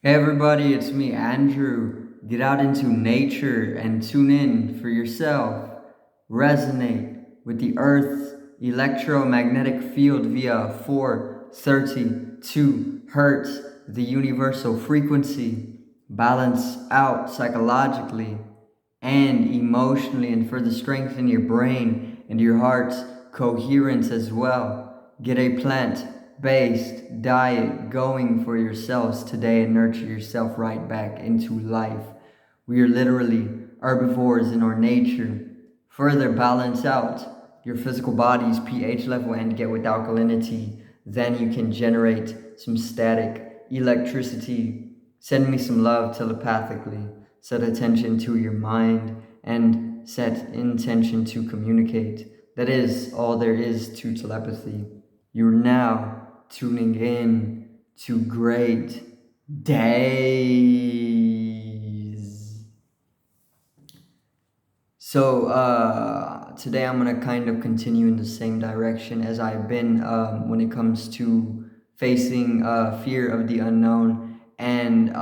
Hey everybody, it's me, Andrew. Get out into nature and tune in for yourself. Resonate with the Earth's electromagnetic field via 432 hertz, the universal frequency. Balance out psychologically and emotionally, and further strengthen your brain and your heart's coherence as well. Get a plant-based diet going for yourselves today and nurture yourself right back into life. We are literally herbivores in our nature. Further balance out your physical body's pH level and get with alkalinity. Then you can generate some static electricity. Send me some love telepathically. Set attention to your mind and set intention to communicate. That is all there is to telepathy. You're now tuning in to great days. So today I'm gonna kind of continue in the same direction as I've been when it comes to facing fear of the unknown and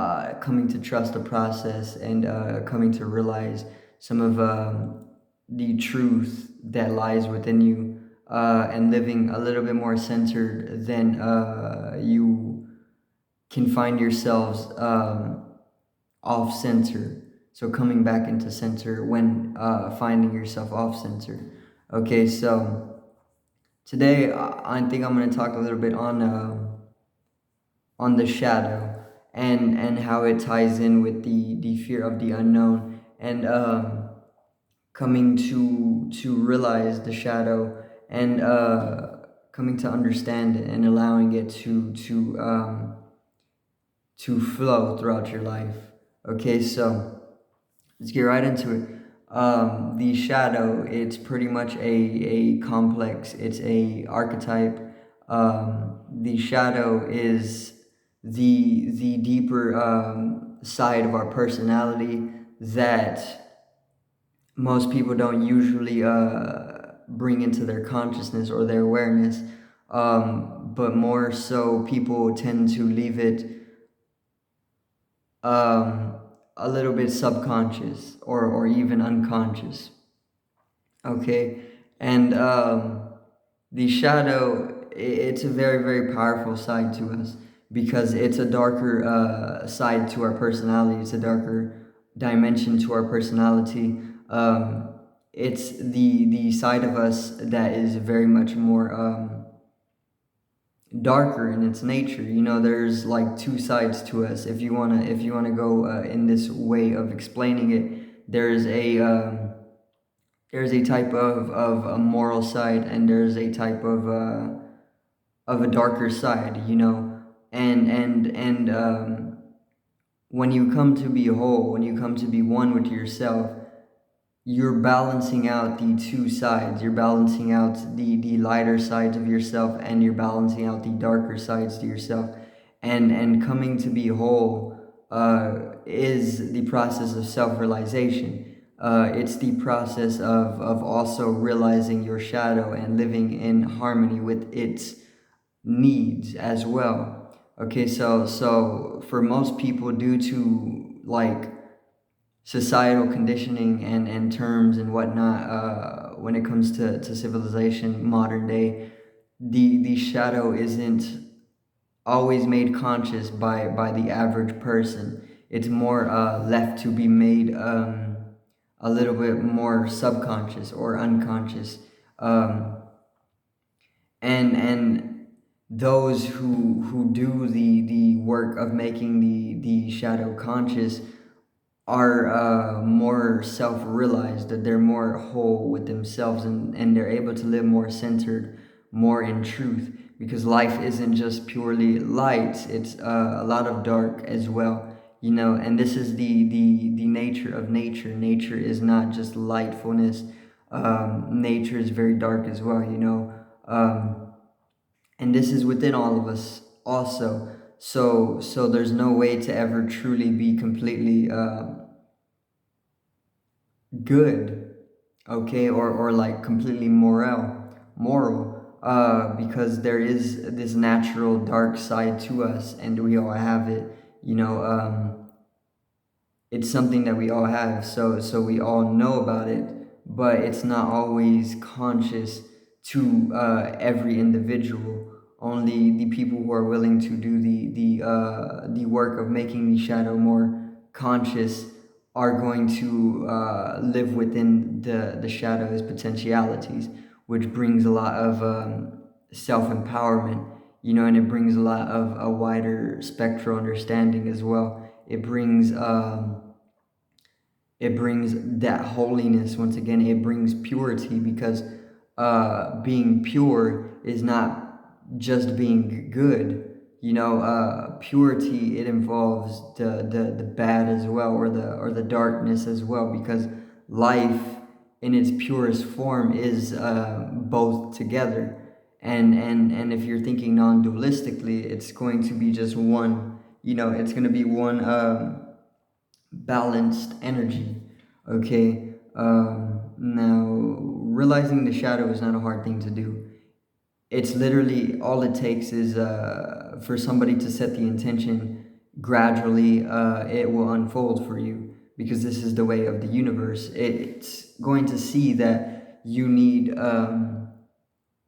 coming to trust the process and coming to realize some of the truth that lies within you and living a little bit more centered than you can find yourselves off center. So coming back into center when finding yourself off center. Okay, so today I think I'm going to talk a little bit on the shadow and how it ties in with the fear of the unknown and coming to realize the shadow and coming to understand it and allowing it to flow throughout your life. Okay, so let's get right into it. The shadow, it's pretty much a complex, it's a archetype. The shadow is the deeper side of our personality that most people don't usually bring into their consciousness or their awareness, but more so people tend to leave it um, a little bit subconscious or even unconscious. Okay, and the shadow, it's a very, very powerful side to us because it's a darker side to our personality. It's a darker dimension to our personality. It's the side of us that is very much more darker in its nature. You know, there's like two sides to us. If you wanna go in this way of explaining it, there's a type of a moral side and there's a type of a darker side. You know, and when you come to be whole, when you come to be one with yourself, you're balancing out the two sides. You're balancing out the lighter sides of yourself and you're balancing out the darker sides to yourself. And coming to be whole is the process of self-realization. It's the process of also realizing your shadow and living in harmony with its needs as well. Okay, so for most people, due to like societal conditioning and terms and whatnot, when it comes to civilization, modern day, the shadow isn't always made conscious by the average person. It's more left to be made a little bit more subconscious or unconscious. Um, and those who do the work of making the shadow conscious are more self-realized, that they're more whole with themselves and they're able to live more centered, more in truth, because life isn't just purely light, it's a lot of dark as well, you know. And this is the nature of nature. Nature is not just lightfulness. Nature is very dark as well, you know. And this is within all of us also. So there's no way to ever truly be completely good, okay, or like completely moral, because there is this natural dark side to us and we all have it. You know, it's something that we all have, so we all know about it, but it's not always conscious to every individual. Only the people who are willing to do the work of making the shadow more conscious are going to live within the shadow's potentialities, which brings a lot of self-empowerment, you know, and it brings a lot of a wider spectral understanding as well. It brings that holiness. Once again, it brings purity, because being pure is not just being good. You know, purity, it involves the bad as well, or the darkness as well, because life in its purest form is both together. And if you're thinking non-dualistically, it's going to be just one. You know, it's going to be one balanced energy. Okay. Now, realizing the shadow is not a hard thing to do. It's literally, all it takes is for somebody to set the intention. Gradually it will unfold for you, because this is the way of the universe. It's going to see that you need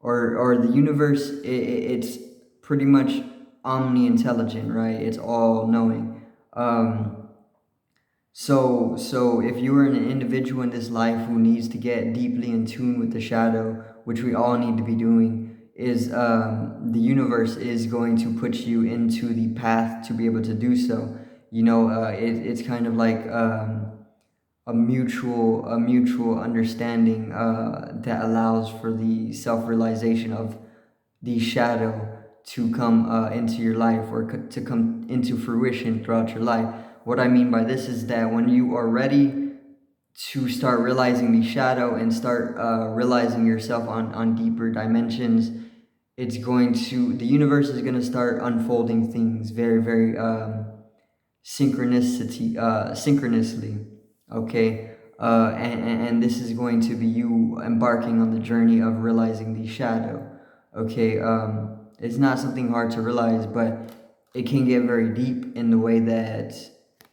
or the universe, it's pretty much omni-intelligent, right? It's all knowing. So if you are an individual in this life who needs to get deeply in tune with the shadow, which we all need to be doing, is the universe is going to put you into the path to be able to do so. You know, it's kind of like a mutual understanding that allows for the self-realization of the shadow to come into your life, or to come into fruition throughout your life. What I mean by this is that when you are ready to start realizing the shadow and start realizing yourself on deeper dimensions, the universe is going to start unfolding things very, very synchronously. Okay. And this is going to be you embarking on the journey of realizing the shadow. Okay. It's not something hard to realize, but it can get very deep in the way that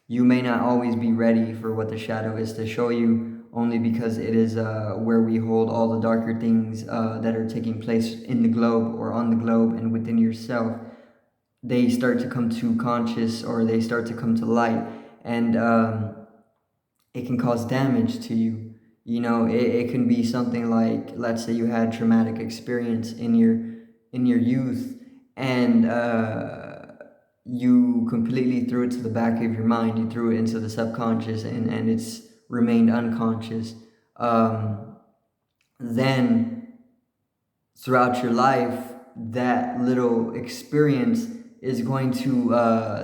you may not always be ready for what the shadow is to show you, only because it is where we hold all the darker things that are taking place in the globe, or on the globe, and within yourself. They start to come to conscious, or they start to come to light, and it can cause damage to you. You know, it can be something like, let's say you had traumatic experience in your youth, and you completely threw it to the back of your mind. You threw it into the subconscious, and it's remained unconscious. Then throughout your life, that little experience is going to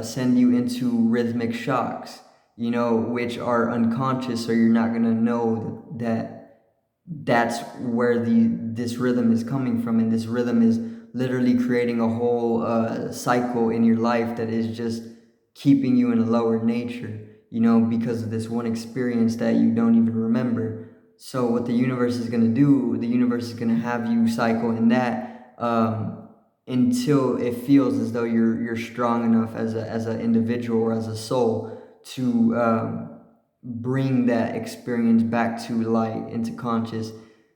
send you into rhythmic shocks, you know, which are unconscious, so you're not going to know that that's where this rhythm is coming from, and this rhythm is literally creating a whole cycle in your life that is just keeping you in a lower nature, you know, because of this one experience that you don't even remember. So what the universe is going to do, the universe is going to have you cycle in that until it feels as though you're strong enough as an individual, or as a soul, to bring that experience back to light, into conscious,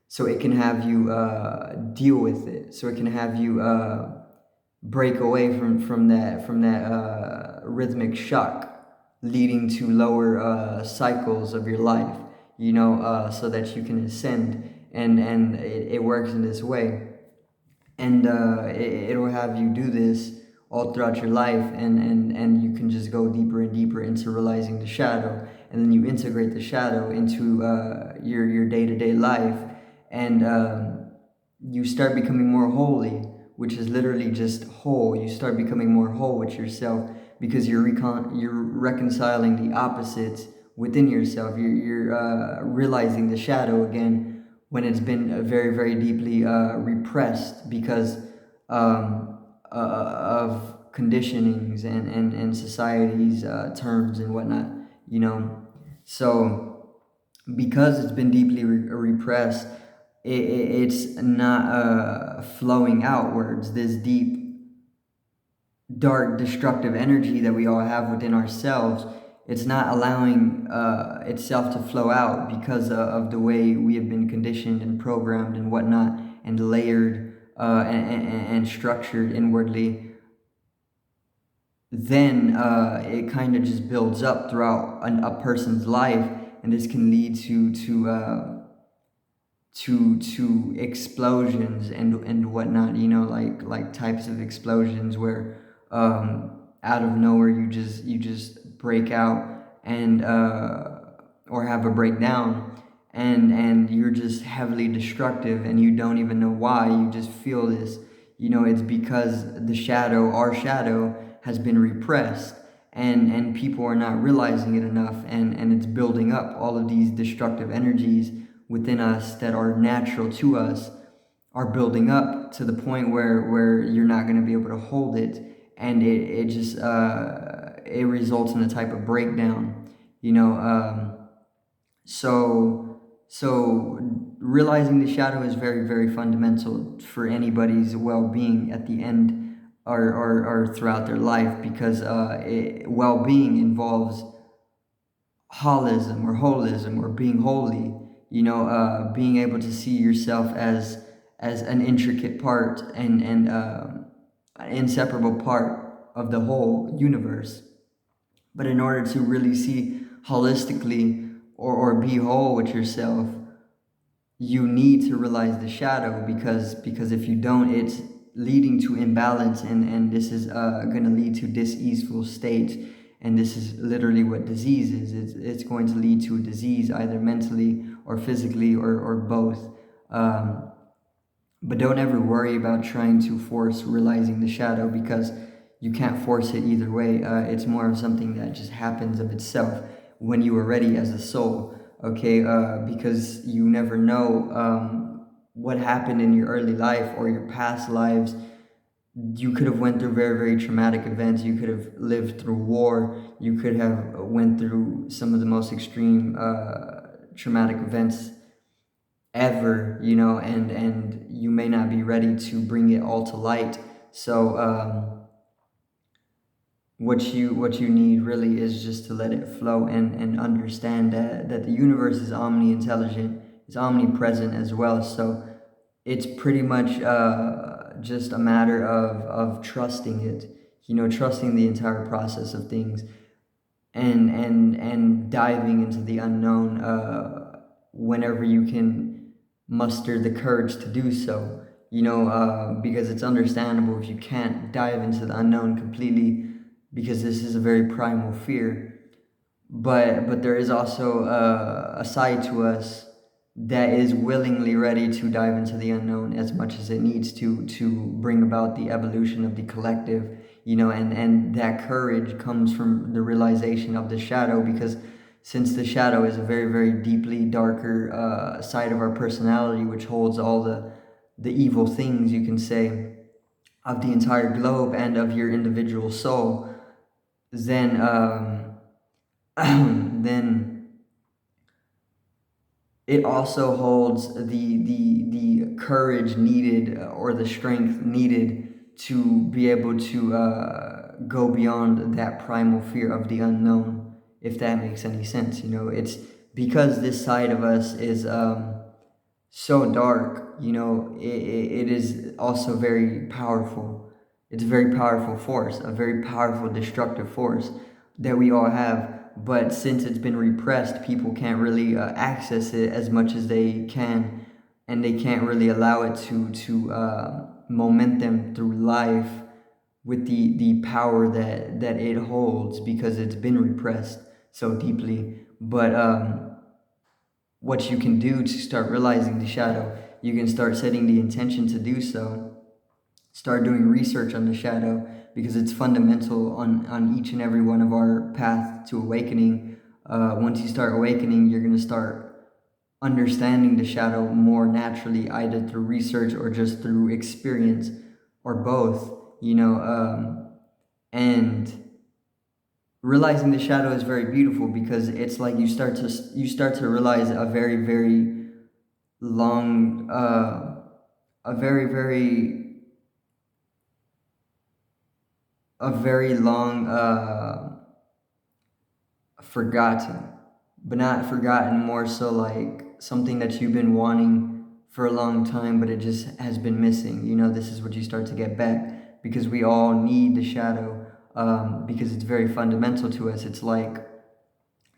so it can have you deal with it, so it can have you break away from that rhythmic shock, leading to lower cycles of your life, you know, so that you can ascend. And it works in this way. And it'll have you do this all throughout your life, and you can just go deeper and deeper into realizing the shadow, and then you integrate the shadow into your day-to-day life, and you start becoming more holy, which is literally just whole. You start becoming more whole with yourself, because you're reconciling the opposites within yourself. You're realizing the shadow again, when it's been very, very deeply repressed, because of conditionings and society's terms and whatnot, you know. So because it's been deeply repressed, it's not flowing outwards. dark, destructive energy that we all have within ourselves, it's not allowing itself to flow out because of the way we have been conditioned and programmed and whatnot, and layered and structured inwardly. Then it kind of just builds up throughout a person's life, and this can lead to explosions and whatnot, like types of explosions where out of nowhere you just break out and or have a breakdown, and you're just heavily destructive and you don't even know why. You just feel this. It's because our shadow has been repressed, and people are not realizing it enough, and it's building up all of these destructive energies within us that are natural to us, are building up to the point where you're not going to be able to hold it, and it just it results in a type of breakdown. So realizing the shadow is very, very fundamental for anybody's well-being at the end, or throughout their life, because well-being involves holism or being holy. Being able to see yourself as an intricate part and an inseparable part of the whole universe. But in order to really see holistically, or be whole with yourself, you need to realize the shadow, because if you don't, it's leading to imbalance, and this is going to lead to diseaseful states, and this is literally what disease is. It's going to lead to a disease, either mentally or physically, or both. But don't ever worry about trying to force realizing the shadow, because you can't force it either way. It's more of something that just happens of itself when you are ready as a soul, okay? Because you never know what happened in your early life or your past lives. You could have went through very, very traumatic events. You could have lived through war. You could have went through some of the most extreme traumatic events ever, and you may not be ready to bring it all to light. So what you need really is just to let it flow, and understand that the universe is omni-intelligent, it's omnipresent as well. So it's pretty much just a matter of trusting it, trusting the entire process of things, and diving into the unknown whenever you can muster the courage to do so. Because it's understandable if you can't dive into the unknown completely, because this is a very primal fear. But there is also a side to us that is willingly ready to dive into the unknown as much as it needs to bring about the evolution of the collective. And that courage comes from the realization of the shadow, because since the shadow is a very, very deeply darker side of our personality, which holds all the evil things, you can say, of the entire globe and of your individual soul, then then it also holds the courage needed, or the strength needed, to be able to go beyond that primal fear of the unknown, if that makes any sense. It's because this side of us is so dark. It is also very powerful. It's a very powerful force, a very powerful destructive force that we all have. But since it's been repressed, people can't really access it as much as they can, and they can't really allow it to moment them through life with the power that it holds, because it's been repressed so deeply. But what you can do to start realizing the shadow, you can start setting the intention to do so. Start doing research on the shadow, because it's fundamental on each and every one of our path to awakening. Once you start awakening, you're going to start understanding the shadow more naturally, either through research or just through experience, or both. And realizing the shadow is very beautiful, because it's like you start to realize a very, very long, a very, very a very long forgotten, but not forgotten, more so like something that you've been wanting for a long time, but it just has been missing. This is what you start to get back, because we all need the shadow, because it's very fundamental to us. It's like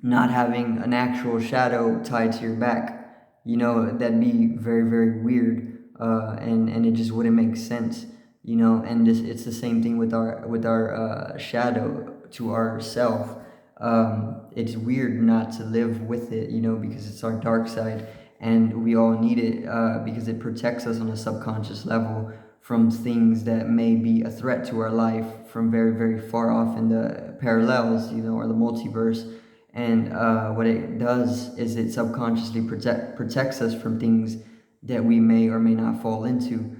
not having an actual shadow tied to your back. That'd be very, very weird, and it just wouldn't make sense. And it's the same thing with our shadow to ourself. It's weird not to live with it, because it's our dark side, and we all need it, because it protects us on a subconscious level from things that may be a threat to our life from very, very far off in the parallels, or the multiverse. And what it does is it subconsciously protects us from things that we may or may not fall into,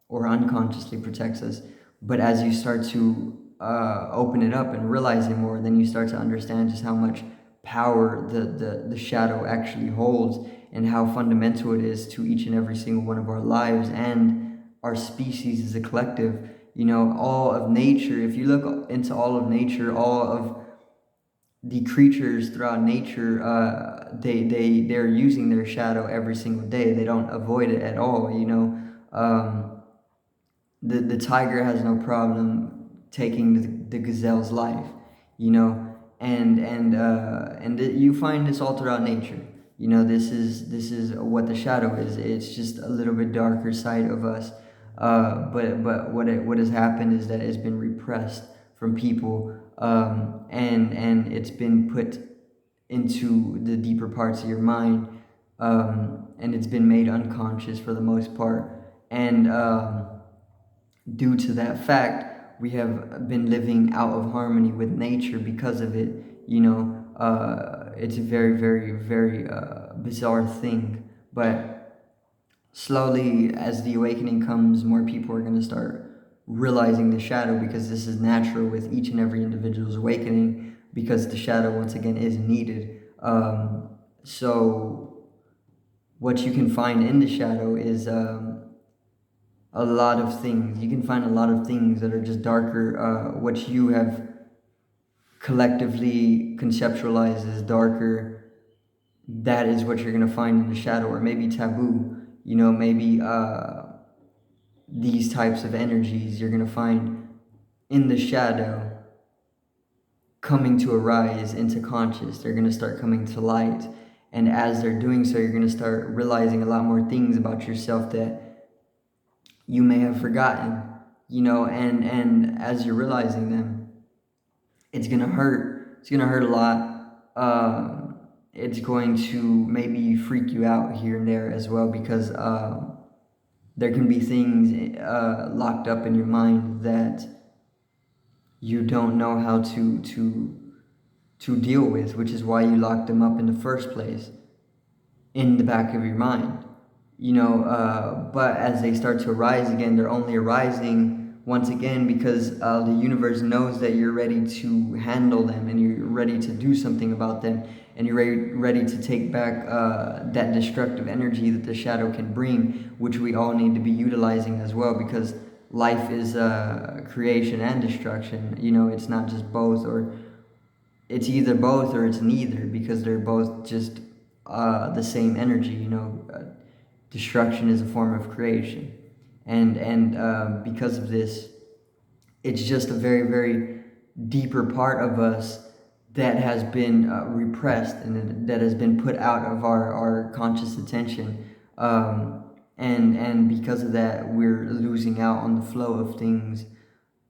or unconsciously protects us. But as you start to open it up and realize it more, then you start to understand just how much power the shadow actually holds, and how fundamental it is to each and every single one of our lives and our species as a collective. All of nature, if you look into all of nature, all of the creatures throughout nature, they're using their shadow every single day. They don't avoid it at all. The tiger has no problem taking the gazelle's life, and you find this all throughout nature. This is what the shadow is. It's just a little bit darker side of us, but what has happened is that it's been repressed from people, and it's been put into the deeper parts of your mind, and it's been made unconscious for the most part, and due to that fact, we have been living out of harmony with nature because of it. It's a very, very, very bizarre thing. But slowly, as the awakening comes, more people are going to start realizing the shadow, because this is natural with each and every individual's awakening, because the shadow, once again, is needed. So what you can find in the shadow is a lot of things. You can find a lot of things that are just darker, what you have collectively conceptualized as darker. That is what you're going to find in the shadow, or maybe taboo. Maybe these types of energies you're going to find in the shadow coming to arise into conscious. They're going to start coming to light. And as they're doing so, you're going to start realizing a lot more things about yourself that you may have forgotten, and as you're realizing them, it's going to hurt. It's going to hurt a lot. It's going to maybe freak you out here and there as well, because there can be things locked up in your mind that you don't know how to deal with, which is why you locked them up in the first place, in the back of your mind. But as they start to arise again, they're only arising once again because the universe knows that you're ready to handle them, and you're ready to do something about them, and you're ready to take back that destructive energy that the shadow can bring, which we all need to be utilizing as well, because life is creation and destruction. It's not just both, or it's either both or it's neither, because they're both just the same energy. Destruction is a form of creation, and because of this, it's just a very, very deeper part of us that has been repressed, and that has been put out of our conscious attention, and because of that, we're losing out on the flow of things,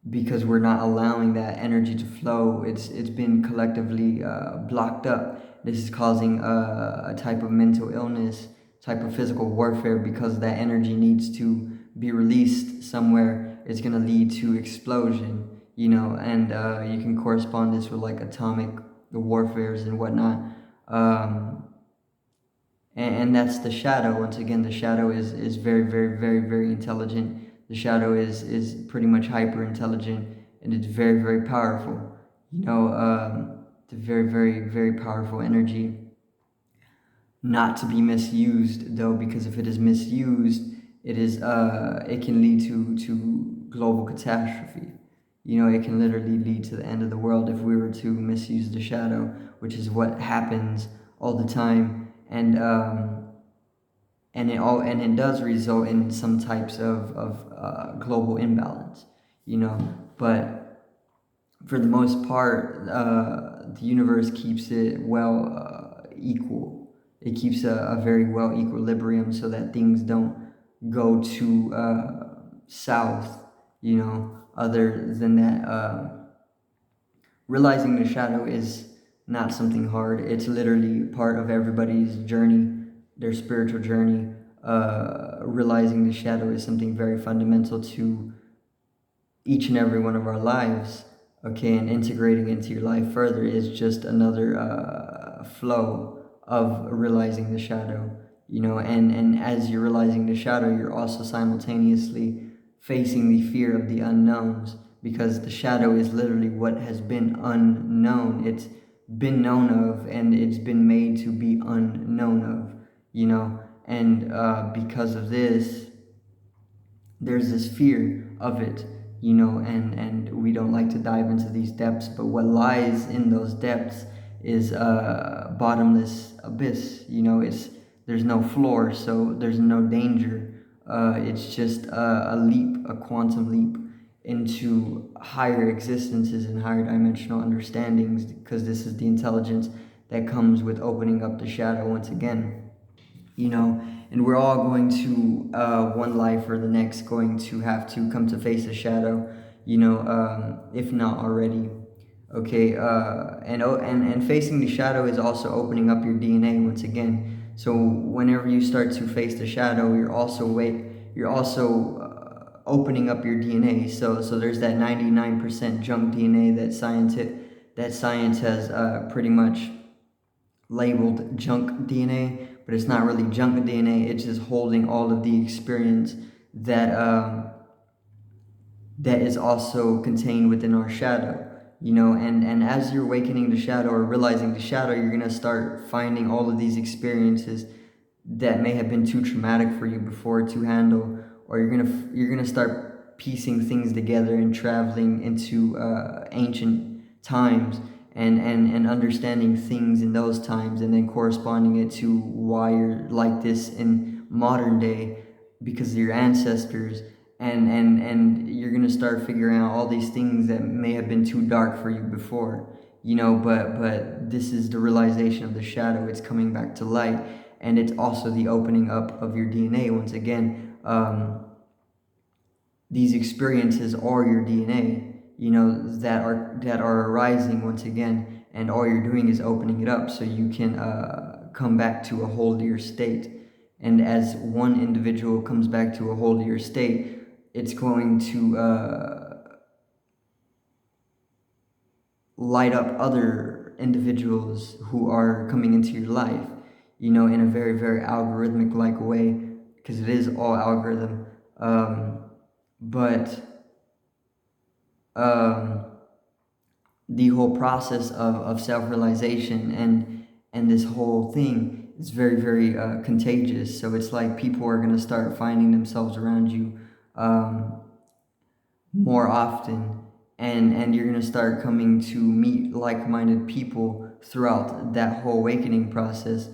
because we're not allowing that energy to flow. It's been collectively blocked up. This is causing a type of mental illness, type of physical warfare, because that energy needs to be released somewhere. It's going to lead to explosion, and you can correspond this with like atomic warfares and whatnot. And that's the shadow. Once again, the shadow is very, very, very, very intelligent. The shadow is pretty much hyper intelligent, and it's very, very powerful. It's a very, very, very powerful energy. Not to be misused though, because if it is misused, it can lead to global catastrophe. You know, it can literally lead to the end of the world if we were to misuse the shadow, which is what happens all the time. And it does result in some types of global imbalance, you know. But for the most part, the universe keeps it equal. It keeps a very well equilibrium so that things don't go too south, you know. Other than that, realizing the shadow is not something hard. It's literally part of everybody's journey, their spiritual journey. Realizing the shadow is something very fundamental to each and every one of our lives. Okay, and integrating into your life further is just another flow of realizing the shadow. You know, and as you're realizing the shadow, you're also simultaneously facing the fear of the unknowns, because the shadow is literally what has been unknown. It's been known of, and it's been made to be unknown of, you know. And because of this, there's this fear of it, you know, and we don't like to dive into these depths, but what lies in those depths is a bottomless abyss, you know. There's no floor, so there's no danger. It's just a leap, a quantum leap into higher existences and higher dimensional understandings, because this is the intelligence that comes with opening up the shadow once again, you know. And we're all going to one life or the next going to have to come to face a shadow, you know, if not already. Okay, and facing the shadow is also opening up your DNA once again. So whenever you start to face the shadow, you're also opening up your DNA. So there's that 99% junk DNA that science has pretty much labeled junk DNA, but it's not really junk DNA. It's just holding all of the experience that is also contained within our shadow, you know. And as you're awakening the shadow or realizing the shadow, you're gonna start finding all of these experiences that may have been too traumatic for you before to handle, or you're gonna start piecing things together and traveling into ancient times, and understanding things in those times, and then corresponding it to why you're like this in modern day because of your ancestors. And you're gonna start figuring out all these things that may have been too dark for you before, you know. But this is the realization of the shadow. It's coming back to light, and it's also the opening up of your DNA once again. These experiences are your DNA, you know, that are arising once again, and all you're doing is opening it up so you can come back to a holier state. And as one individual comes back to a holier state, it's going to light up other individuals who are coming into your life, you know, in a very, very algorithmic like way, because it is all algorithm. But the whole process of self-realization and this whole thing is very, very contagious. So it's like people are going to start finding themselves around you more often, and you're going to start coming to meet like-minded people throughout that whole awakening process.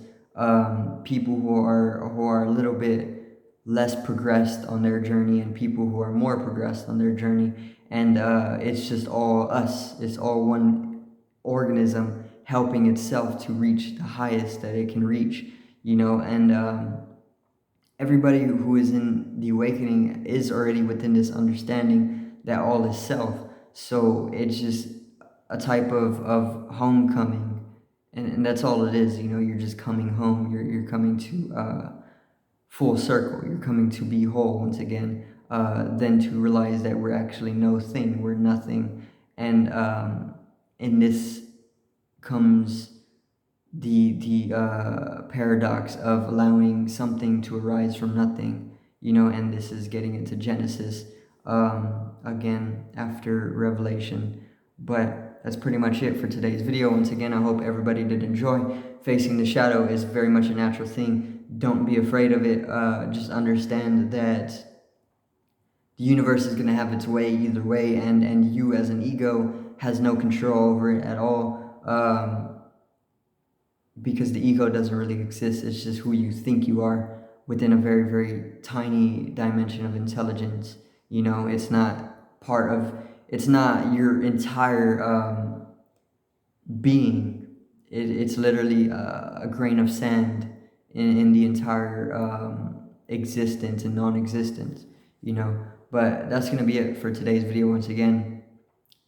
People who are a little bit less progressed on their journey, and people who are more progressed on their journey. And it's just all us. It's all one organism helping itself to reach the highest that it can reach, you know. And everybody who is in the awakening is already within this understanding that all is self. So it's just a type of homecoming, and that's all it is, you know. You're just coming home. You're coming to full circle. You're coming to be whole once again. Then to realize that we're actually no thing. We're nothing. And in this comes the paradox of allowing something to arise from nothing, you know. And this is getting into Genesis again after Revelation. But that's pretty much it for today's video. Once again, I hope everybody did enjoy. Facing the shadow is very much a natural thing. Don't be afraid of it. Just understand that the universe is going to have its way either way, and you as an ego has no control over it at all, because the ego doesn't really exist. It's just who you think you are within a very, very tiny dimension of intelligence. You know, it's not part of, it's not your entire being. It's literally a grain of sand in the entire existence and non-existence, you know. But that's going to be it for today's video. Once again,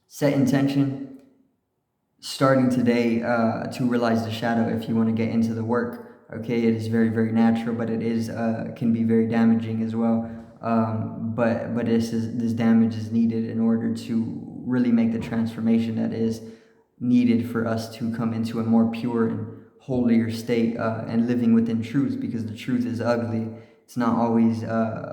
set intention starting today to realize the shadow if you want to get into the work. Okay, it is very, very natural, but it is can be very damaging as well. But this damage is needed in order to really make the transformation that is needed for us to come into a more pure and holier state, and living within truth, because the truth is ugly. It's not always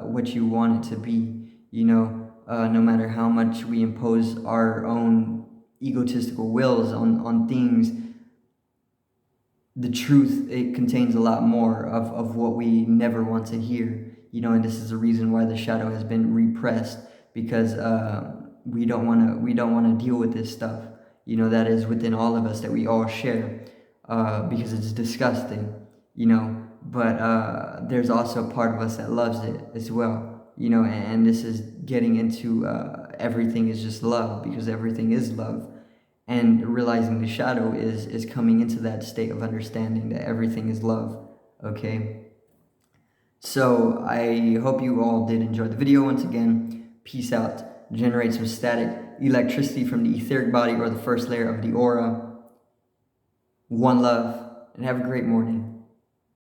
what you want it to be, you know. No matter how much we impose our own egotistical wills on things, the truth, it contains a lot more of what we never want to hear, you know. And this is the reason why the shadow has been repressed, because we don't want to deal with this stuff, you know, that is within all of us, that we all share, because it's disgusting, you know. But there's also a part of us that loves it as well, you know. And this is getting into everything is just love, because everything is love. And realizing the shadow is coming into that state of understanding that everything is love, okay? So I hope you all did enjoy the video. Once again, peace out. Generate some static electricity from the etheric body, or the first layer of the aura. One love, and have a great morning.